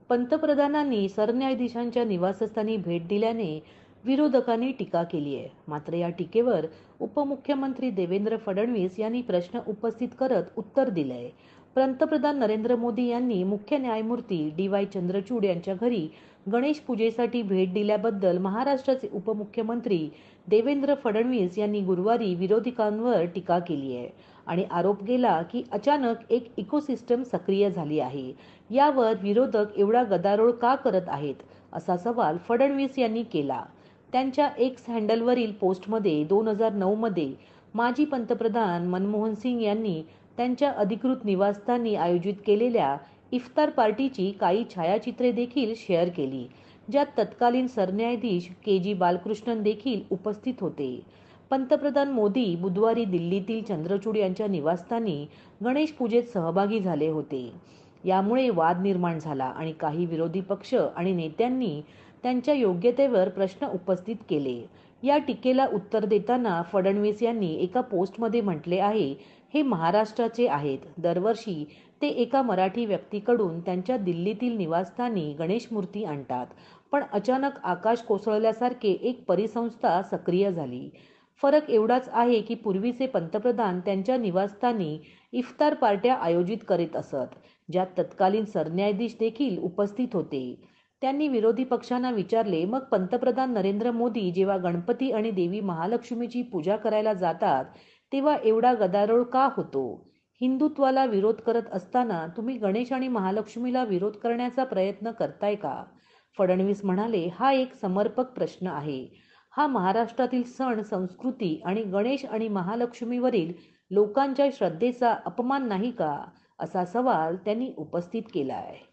पंतप्रधानांनी सरन्यायाधीशांच्या निवासस्थानी भेट दिल्याने विरोधकांनी टीका केली आहे. मात्र या टीकेवर उपमुख्यमंत्री देवेंद्र फडणवीस यांनी प्रश्न उपस्थित करत उत्तर दिलंय. पंतप्रधान नरेंद्र मोदी यांनी मुख्य न्यायमूर्ती डी.वाय. चंद्रचूड यांच्या घरी गणेश पूजेसाठी भेट दिल्याबद्दल महाराष्ट्राचे उपमुख्यमंत्री देवेंद्र फडणवीस यांनी गुरुवारी विरोधकांवर टीका केली आहे आणि आरोप केला की अचानक एक इकोसिस्टम सक्रिय झाली आहे. यावर विरोधक एवढा गदारोळ का करत आहेत, असा सवाल फडणवीस यांनी केला. त्यांच्या एक्स हँडलवरील पोस्टमध्ये 2009 मध्ये माजी पंतप्रधान मनमोहन सिंग यांनी त्यांच्या अधिकृत निवासस्थानी आयोजित केलेल्या इफ्तार पार्टीची काही छायाचित्रे देखील शेअर केली, ज्यात तत्कालीन सरन्यायाधीश के.जी. बालकृष्णन देखील उपस्थित होते. पंतप्रधान मोदी बुधवारी दिल्लीतील चंद्रचूड यांच्या निवासस्थानी गणेश पूजेत सहभागी झाले होते. यामुळे वाद निर्माण झाला आणि काही विरोधी पक्ष आणि नेत्यांनी त्यांच्या योग्यतेवर प्रश्न उपस्थित केले. या टीकेला उत्तर देताना फडणवीस यांनी एका पोस्टमध्ये म्हटले आहे, हे महाराष्ट्राचे आहेत. दरवर्षी ते एका मराठी व्यक्तीकडून त्यांच्या दिल्लीतील निवासस्थानी गणेश मूर्ती आणतात, पण अचानक आकाश कोसळल्यासारखे एक परिसंस्था सक्रिय झाली. फरक एवढाच आहे की पूर्वीचे पंतप्रधान त्यांच्या निवासस्थानी इफ्तार पार्ट्या आयोजित करीत असत, ज्यात तत्कालीन सरन्यायाधीश देखील उपस्थित होते. त्यांनी विरोधी पक्षांना विचारले, मग पंतप्रधान नरेंद्र मोदी जेव्हा गणपती आणि देवी महालक्ष्मीची पूजा करायला जातात तेव्हा एवढा गदारोळ का होतो? हिंदुत्वाला विरोध करत असताना तुम्ही गणेश आणि महालक्ष्मीला विरोध करण्याचा प्रयत्न करताय का? फडणवीस म्हणाले, हा एक समर्पक प्रश्न आहे. हा महाराष्ट्रातील सण, संस्कृती आणि गणेश आणि महालक्ष्मीवरील लोकांच्या श्रद्धेचा अपमान नाही का, असा सवाल त्यांनी उपस्थित केला आहे.